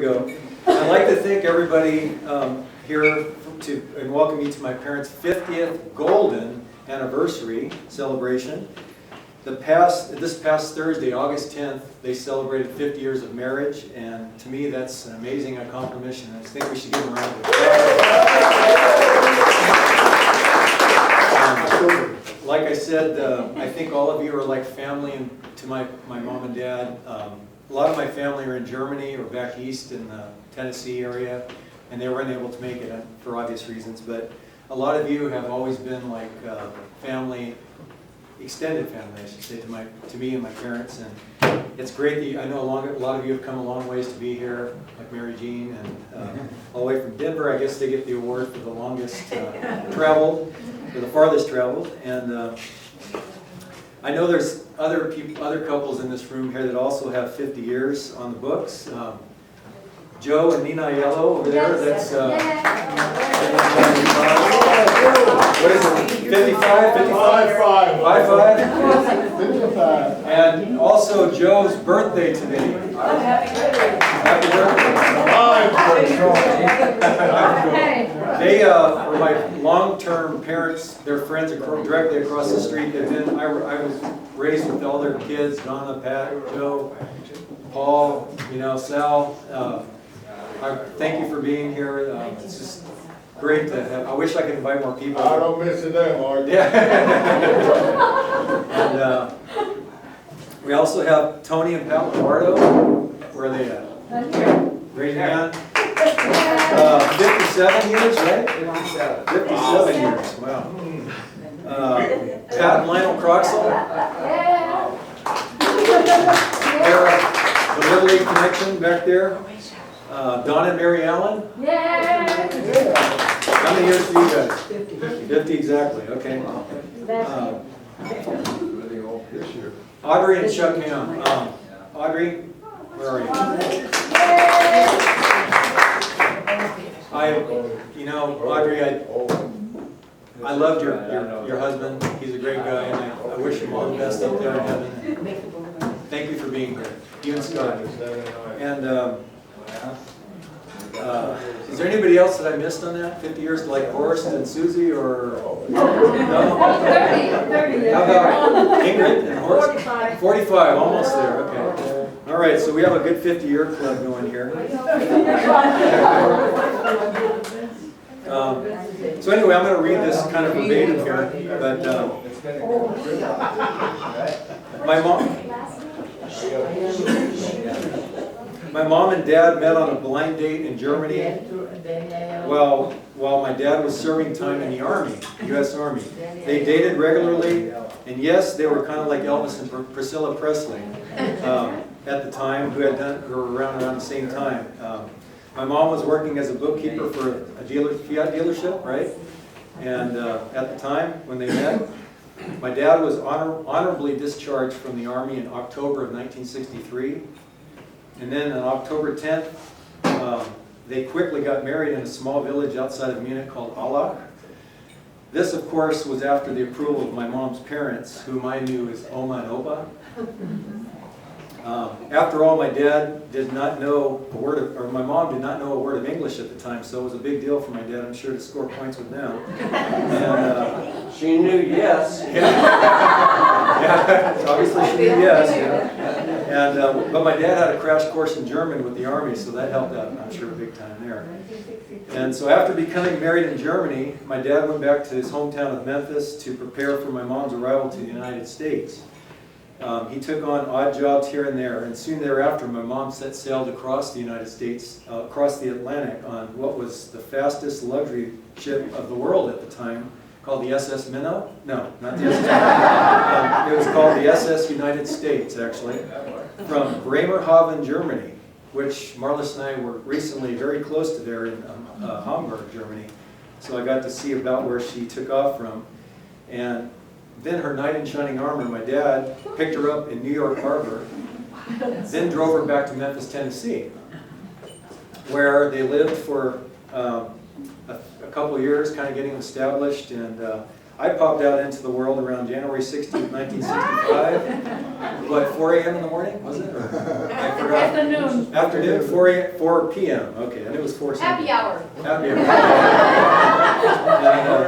Go. I'd like to thank everybody here and welcome you to my parents' 50th golden anniversary celebration. This past Thursday, August 10th, they celebrated 50 years of marriage, and to me that's an amazing accomplishment. I think we should give them a round of applause. Like I said, I think all of you are like family and to my mom and dad. A lot of my family are in Germany or back east in the Tennessee area, and they weren't able to make it for obvious reasons. But a lot of you have always been like family, extended family, I should say, to me and my parents. And it's great that I know a lot of you have come a long ways to be here, like Mary Jean, and all the way from Denver. I guess they get the award for the longest traveled, or the farthest traveled. And I know there's other couples in this room here that also have 50 years on the books. Joe and Nina Yellow over there, that's what is it, 55? 55? And also Joe's birthday today. Happy birthday. They were my long-term parents. Their friends directly across the street. I was raised with all their kids, Donna, Pat, Joe, Paul, Sal. I thank you for being here. It's just great to have. I wish I could invite more people. I don't miss it there, Mark. Yeah. And we also have Tony and Pat Lombardo. Where are they at? Raise your hand. 57 years, right? 57 years. Wow. Pat and Lionel Croxall. The Little League connection back there. Don and Mary Allen? How many years do you guys? 50 exactly, okay. Audrey and Chuck Ham. Audrey, where are you? Audrey, I loved your husband. He's a great guy, and I wish him all the best up there in heaven. Thank you for being here. You and Scott. And is there anybody else that I missed on that? 50 years, like Horst and Susie, or no? 30. How about Ingrid and Horst? 45, almost there. Okay. All right, so we have a good 50-year club going here. So anyway, I'm going to read this kind of verbatim here, but my mom and dad met on a blind date in Germany while my dad was serving time in the Army, U.S. Army. They dated regularly, and yes, they were kind of like Elvis and Priscilla Presley at the time, who were around the same time. My mom was working as a bookkeeper for a Fiat dealership, right? And at the time when they met, my dad was honorably discharged from the Army in October of 1963. And then on October 10th, they quickly got married in a small village outside of Munich called Allach. This, of course, was after the approval of my mom's parents, whom I knew as Oma and Opa. After all, my dad did not know a word of, or my mom did not know a word of English at the time, so it was a big deal for my dad, I'm sure, to score points with them. And, she knew yes. Yeah, obviously she knew yes. Yeah. And but my dad had a crash course in German with the Army, so that helped out, I'm sure, big time there. And so after becoming married in Germany, my dad went back to his hometown of Memphis to prepare for my mom's arrival to the United States. He took on odd jobs here and there, and soon thereafter my mom set sail to cross the United States, across the Atlantic on what was the fastest luxury ship of the world at the time, called the SS Minnow? No, not the SS. It was called the SS United States, actually, from Bremerhaven, Germany, which Marlis and I were recently very close to there in Hamburg, Germany. So I got to see about where she took off from. And then her knight in shining armor, my dad picked her up in New York Harbor, then drove her back to Memphis, Tennessee, where they lived for a couple of years, kind of getting established. And I popped out into the world around January 16th, 1965. What, 4 a.m. in the morning, was it? I forgot. Afternoon. Afternoon, 4 p.m. Okay, I knew it was 4 something. Happy hour. Happy hour.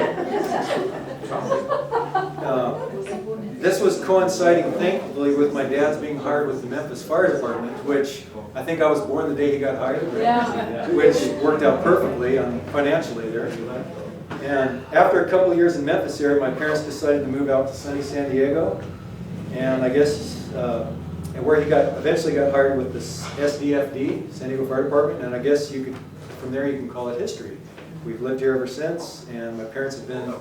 This was coinciding, thankfully, with my dad's being hired with the Memphis Fire Department, which I think I was born the day he got hired, Yeah. which worked out perfectly financially there. And after a couple of years in Memphis area, my parents decided to move out to sunny San Diego. And I guess, and where he eventually got hired with the SDFD, San Diego Fire Department, and I guess from there you can call it history. We've lived here ever since, and my parents have been,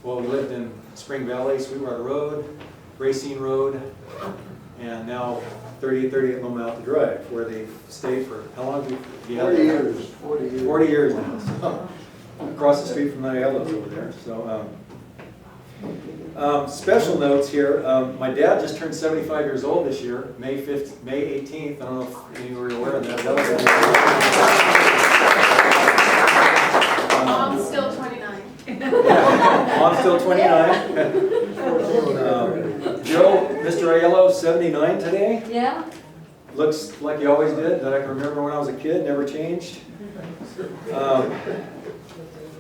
well, we lived in Spring Valley, Sweetwater Road, Racine Road, and now 3838 Loma Alta Drive, where they've stayed for, how long have you had 40 years. 40 years. 40 years now. So, across the street from the Aiellos over there. So, special notes here. My dad just turned 75 years old this year, May 18th. I don't know if any of you were aware of that. Mom's still 29. Mom's still 29. Joe, Mr. Aiello, 79 today. Yeah? Looks like he always did, that I can remember when I was a kid, never changed.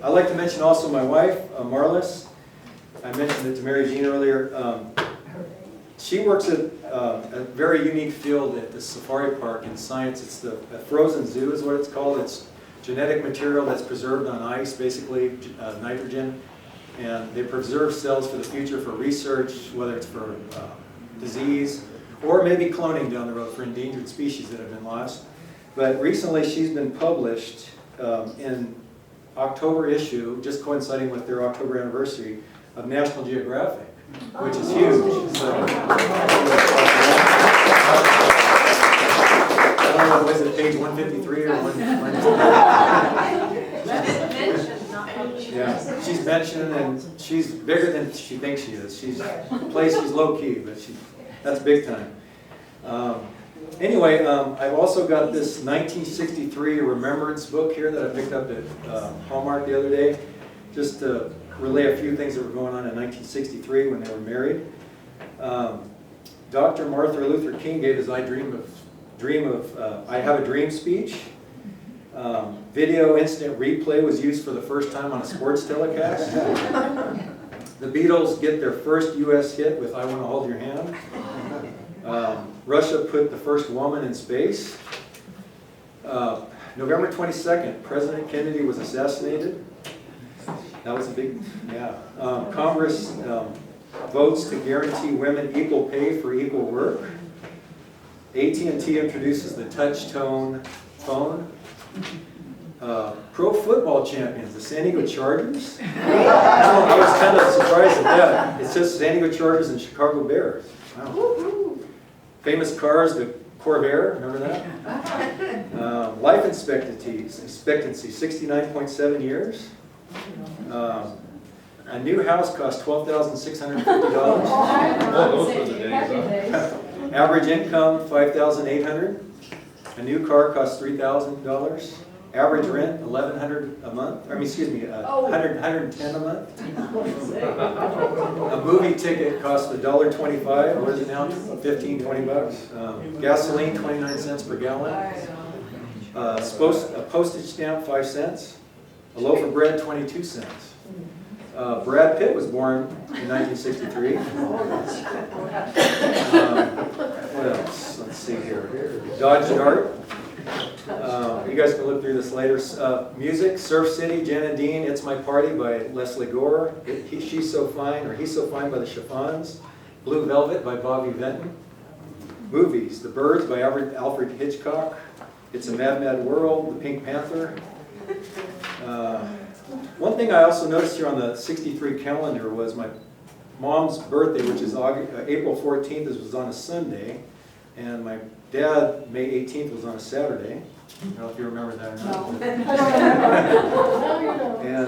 I'd like to mention also my wife, Marlis. I mentioned it to Mary Jean earlier. She works at a very unique field at the safari park in science. It's the frozen zoo is what it's called. It's genetic material that's preserved on ice, basically nitrogen. And they preserve cells for the future for research, whether it's for disease or maybe cloning down the road for endangered species that have been lost. But recently she's been published in October issue, just coinciding with their October anniversary, of National Geographic, which is huge. So, I don't know, was it page 153 or 1? Yeah, she's mentioned, and she's bigger than she thinks she is. She's low key, but that's big time. Anyway, I've also got this 1963 remembrance book here that I picked up at Hallmark the other day, just to relay a few things that were going on in 1963 when they were married. Dr. Martin Luther King gave his I Have a Dream speech. Video instant replay was used for the first time on a sports telecast. The Beatles get their first U.S. hit with I Want to Hold Your Hand. Russia put the first woman in space. November 22nd, President Kennedy was assassinated. That was a big, yeah. Congress votes to guarantee women equal pay for equal work. AT&T introduces the touch tone phone. Pro football champions, the San Diego Chargers. I was kind of surprised at that. It says San Diego Chargers and Chicago Bears. Wow. Famous cars, the Corvair, remember that? Life expectancy, 69.7 years. A new house costs $12,650. Those were the days, huh? Average income, $5,800. A new car costs $3,000. Average rent, $1,100 a month. I mean, excuse me, $110 a month. A movie ticket costs $1.25. What is it now? 15, 20 bucks. Gasoline, 29 cents per gallon. A postage stamp, 5 cents. A loaf of bread, 22 cents. Brad Pitt was born in 1963. What else? Let's see here. Dodge Dart. You guys can look through this later. Music, Surf City, Jen and Dean, It's My Party by Leslie Gore. She's So Fine, or He's So Fine by the Chiffons. Blue Velvet by Bobby Vinton. Movies, The Birds by Alfred Hitchcock. It's a Mad, Mad World, The Pink Panther. One thing I also noticed here on the 63 calendar was my mom's birthday, which is April 14th, this was on a Sunday, and my dad, May 18th, was on a Saturday. I don't know if you remember that or not. And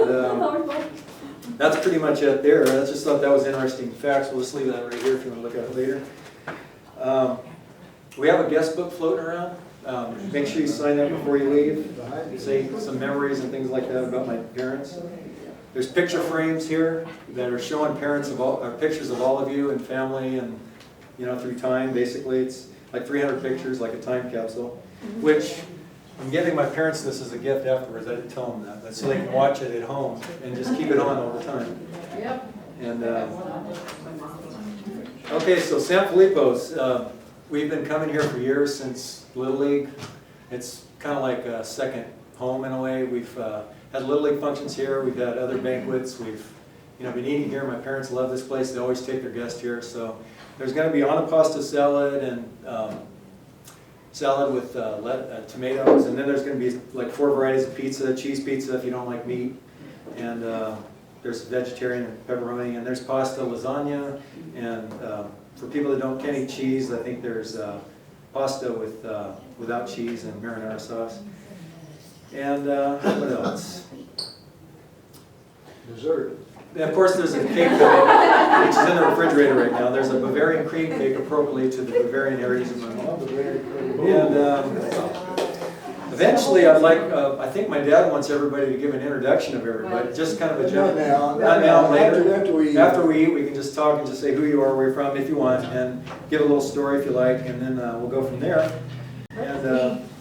that's pretty much it there. I just thought that was interesting facts. We'll just leave that right here if you want to look at it later. We have a guest book floating around. Make sure you sign that before you leave. Say some memories and things like that about my parents. There's picture frames here that are showing parents of all, or pictures of all of you and family, and through time. Basically, it's like 300 pictures, like a time capsule, which I'm giving my parents this as a gift afterwards. I didn't tell them that, but so they can watch it at home and just keep it on all the time. Yep. And okay, so San Filippo's, we've been coming here for years, since Little League. It's kind of like a second home in a way. We've had Little League functions here. We've had other banquets. We've been eating here. My parents love this place. They always take their guests here. So there's going to be antipasta salad and salad with tomatoes, and then there's going to be like 4 varieties of pizza, cheese pizza if you don't like meat, and there's vegetarian and pepperoni, and there's pasta, lasagna, and for people that can't eat cheese, I think there's pasta without cheese and marinara sauce. And what else? Dessert. And of course, there's a cake which is in the refrigerator right now. There's a Bavarian cream cake appropriately to the Bavarian heritage of my mom. And eventually, I'd like, I think my dad wants everybody to give an introduction of everybody, just kind of a general. Not now, later. After we eat, we can just talk and just say who you are, where you're from, if you want, and give a little story if you like, and then we'll go from there. And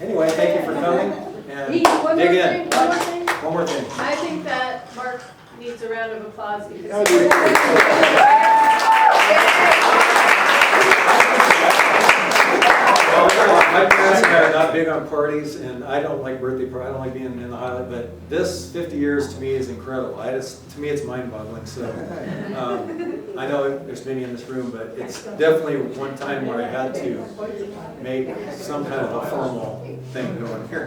anyway, thank you for coming. And dig in. One more thing. I think that Mark needs a round of applause because my parents and I are not big on parties, and I don't like birthday parties. I don't like being in the highlight, but this 50 years to me is incredible. To me, it's mind-boggling. So I know there's many in this room, but it's definitely one time where I had to make some kind of a formal thing going here.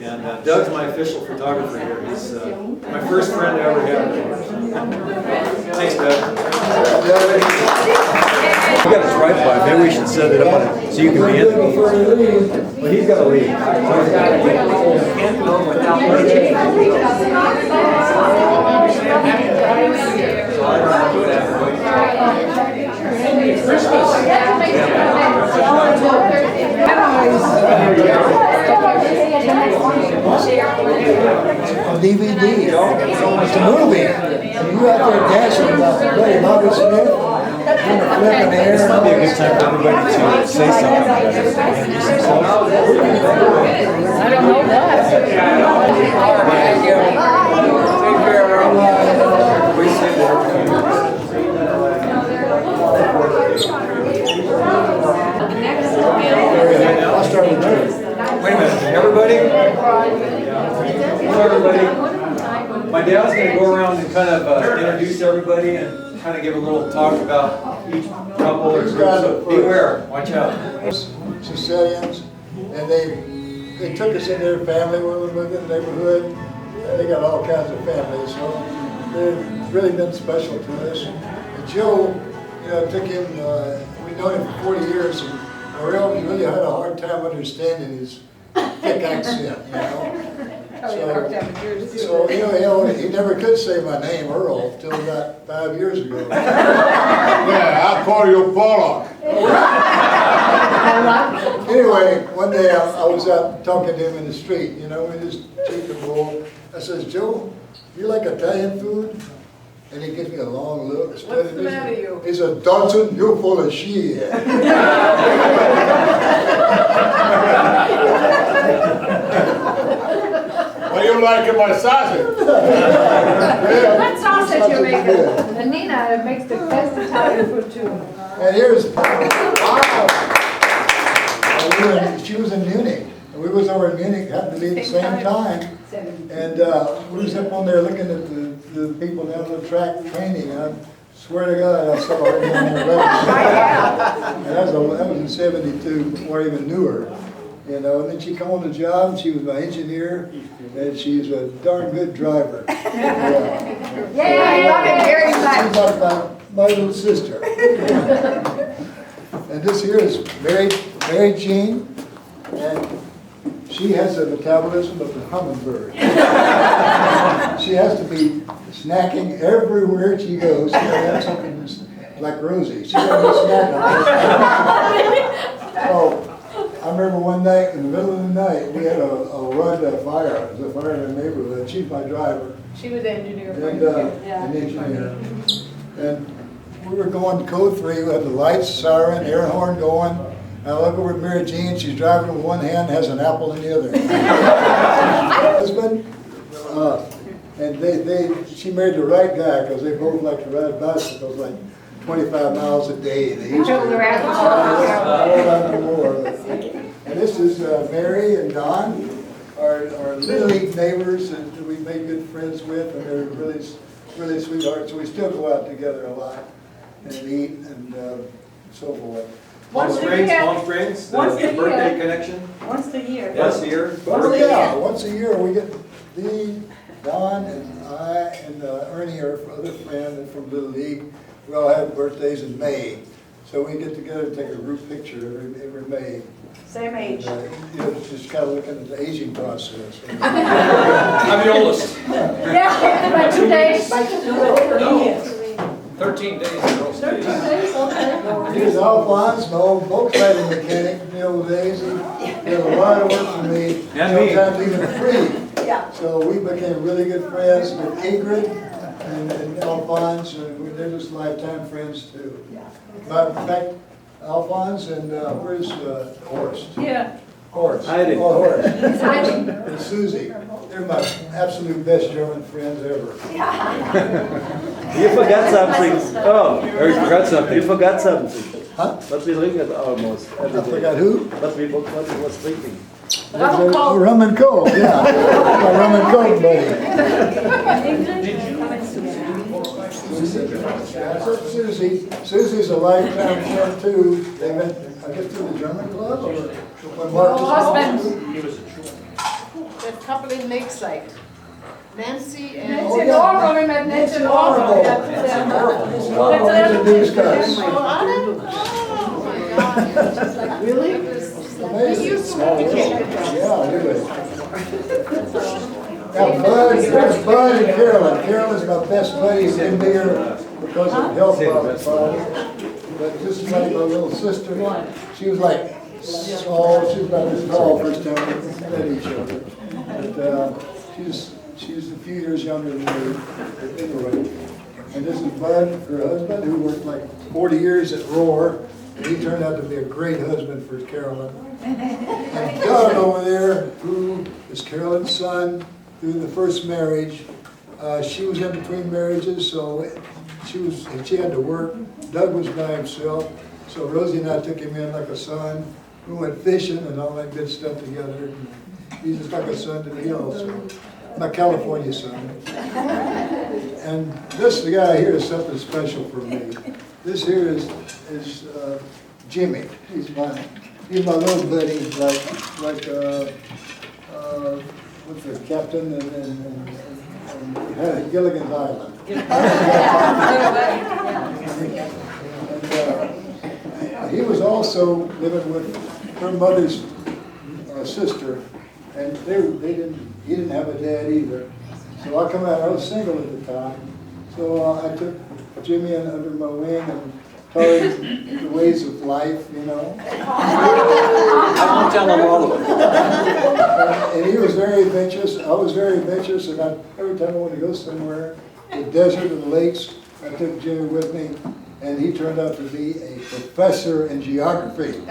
And Doug's my official photographer here. He's my first friend I ever had. Thanks, Doug. We got his right by. Maybe we should set it up so you can be in. Well, he's got to leave. Can't go without On DVD. It's a movie. And you out there dancing about Buddy Bobby Smith, doing a flip in the air. This might be a good time for everybody to say something. I don't know that. I'll start with that. Wait a minute, everybody? Hello, everybody. My dad's going to go around and kind of introduce everybody and kind of give a little talk about each couple or group. So beware, watch out. Sicilians, and they took us in their family when we lived in the neighborhood, and they got all kinds of families, so they've really been special to us. And Joe, took him, we've known him for 40 years, and Earl really had a hard time understanding his thick accent, So, he never could say my name, Earl, till about 5 years ago. Yeah, I call you Pollock. Anyway, one day I was out talking to him in the street, we just cheeked the bull. I says, Joe, you like Italian food? And he gives me a long look. What's the matter with you? He said, Dodson, you're full of shit. What do you like in my sausage? What sausage you making? And Nina makes the best Italian food too. And here's, she was in Munich. And we was over in Munich, happened to be at the same time. And we was up on there looking at the people down the track training. And I swear to God, I saw her down there. And that was in '72, before I even knew her. And then she come on the job, and she was my engineer, and she's a darn good driver. Yeah, I love it very much. She's like my little sister. And this here is Mary Jean, and she has the metabolism of the hummingbird. She has to be snacking everywhere she goes. She has something like Rosi. She's got to be snacking. So, I remember one night, in the middle of the night, we had a run to a fire. It was a fire in the neighborhood. She's my driver. She was the engineer. And, an engineer. And we were going code 3, we had the lights, siren, air horn going. And I look over at Mary Jean, she's driving with one hand, has an apple in the other. Husband, and she married the right guy, because they both like to ride bicycles like 25 miles a day. They used to. And this is Mary and Don, our Little League neighbors that we made good friends with, and they're really sweethearts. So we still go out together a lot and eat and so forth. Palm Springs, the birthday connection, Once a year. once a year. Oh yeah, once a year we get Don and I and Ernie, our other friend from Little League. We all have birthdays in May, so we get together and take a group picture every May. Same age. Just kind of looking at the aging process. I'm the oldest. Yeah, by 2 days. No. 13 days in a row. 13 days, okay. Here's Alphonse, my old Volkswagen mechanic in the old days. He did a lot of work for me. And me. Sometimes even free. Yeah. So we became really good friends with Ingrid and Alphonse, and they're just lifetime friends too. But in fact, Alphonse and where's Horst? Yeah. Horst. Heidi. Oh, Horst. It's hiding. And Susie. They're my absolute best German friends ever. You forgot something. Oh, Or you forgot something. you forgot something. Huh? What we drink almost I every day. forgot who? What we was drinking. Rum and Coke, yeah. My rum and Coke buddy. Susie. Susie's a lifetime friend too. They met, I guess, through the German club or when Mark was Husband. The couple in Lakeside. Nancy and. Oh, yeah. Earl, we met Nancy and Earl. Introduced us. Oh, my God. Really? Amazing. Yeah, really. Now, there's Bud and Carolyn. Carolyn's my best buddy. He's been here because of health problems. But this is like my little sister. She was like small. She was about this tall first time we met each other. But she's a few years younger than me. But anyway, and this is Bud, her husband, who worked like 40 years at Roar. And he turned out to be a great husband for Carolyn. And Doug over there, who is Carolyn's son through the first marriage. She was in between marriages, so she had to work. Doug was by himself, so Rosie and I took him in like a son. We went fishing and all that good stuff together. He's just like a son to me also. My California son. And this guy here is something special for me. This here is Jimmy. He's my little buddy, like what's the captain and Gilligan's Island. And he was also living with her mother's sister, and he didn't have a dad either. So I come out. I was single at the time, so I took Jimmy under my wing and taught him the ways of life, you know. I won't tell them all of it. And he was very adventurous. I was very adventurous, and every time I wanted to go somewhere, the desert or the lakes, I took Jimmy with me, and he turned out to be a professor in geography. From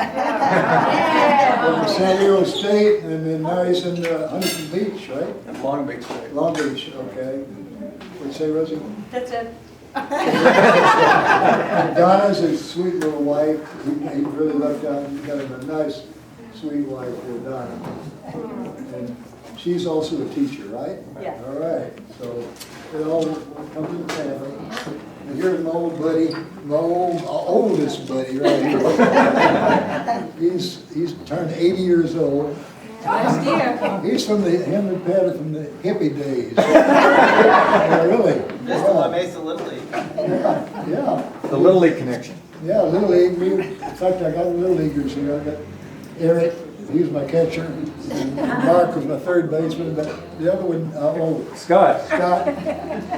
San Diego State, and then now he's in Huntington Beach, right? Long Beach. Long Beach, okay. What'd you say, Rosie? That's it. And Donna's a sweet little wife. He really loved Donna. He got him a nice, sweet wife here, Donna. And she's also a teacher, right? Yeah. All right. So it all comes to the family. And here's my old buddy, my oldest buddy right here. He's turned 80 years old. Nice dear. He's from him and Pat are from the hippie days. Yeah, really. Just the Mesa Little League. Yeah. The Little League connection. Yeah, Little League. In fact, I got Little Leaguers here. I got Eric, he was my catcher, and Mark was my third baseman, but the other one, Scott. Scott,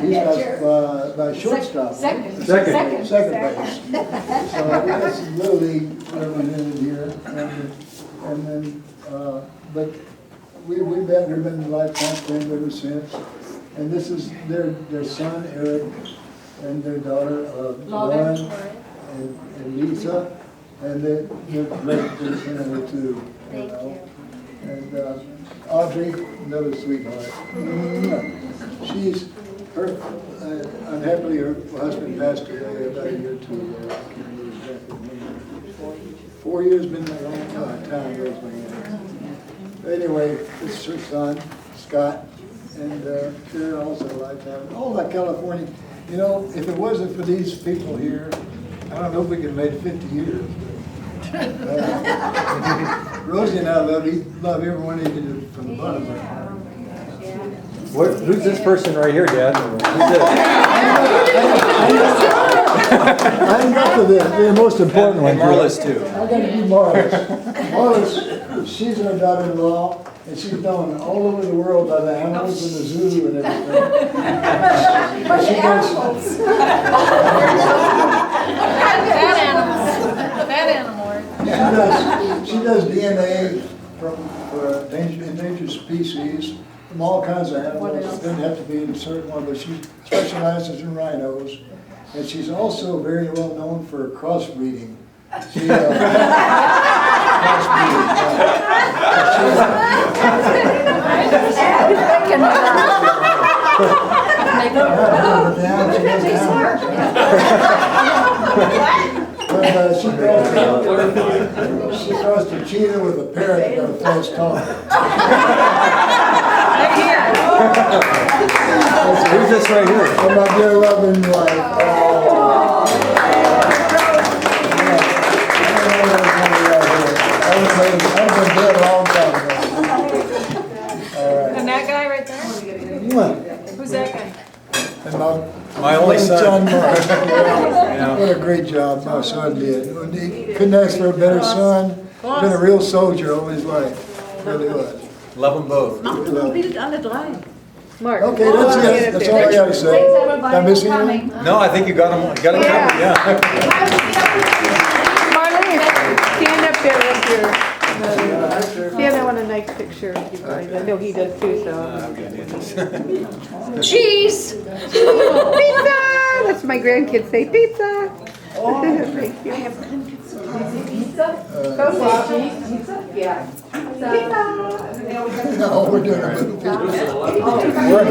he's my shortstop. Second. Second base. So we got some Little League represented here. And And then, but we've been lifetime friends ever since. And this is their son, Eric, and their daughter, Lauren, and Lisa. And they're great family too. Thank you. And Audrey, another sweetheart. She's, unhappily, her husband passed away about a year or two ago. I can't remember exactly when. 4 years been a long time, Rosemary. Anyway, this is her son, Scott, and they're also a lifetime. All that California, you know, if it wasn't for these people here, I don't know if we could have made 50 years. Rosie and I love every one of you from the bottom of our heart. Who's this person right here, Dad? Who's this? I ain't got to the most important one. And Marla's too. I gotta do Marla's. Marla's, she's our daughter-in-law, and she's known all over the world by the animals in the zoo and everything. Bad animal. She does DNA for endangered species, from all kinds of animals. It doesn't have to be in a certain one, but she specializes in rhinos. And she's also very well known for crossbreeding. She, she crossed a cheetah with a parrot that got a false talk. Who's this right here? And my dear loving wife. I've been dead a long time ago. And that guy right there? Who's that guy? And My only son. Mark. What a great job my son did. He couldn't ask for a better son. He's been a real soldier all his life. Really was. Love them both. Mark. Okay, that's it. That's all I gotta say. Thanks, Did I everybody, miss for anything? coming. No, I think you got them covered, yeah. Marlene, stand up there with your, stand there on a nice picture of you guys. I know he does too, so. Cheese! Pizza! That's my grandkids say, pizza! Thank you. No, we're doing it. We're at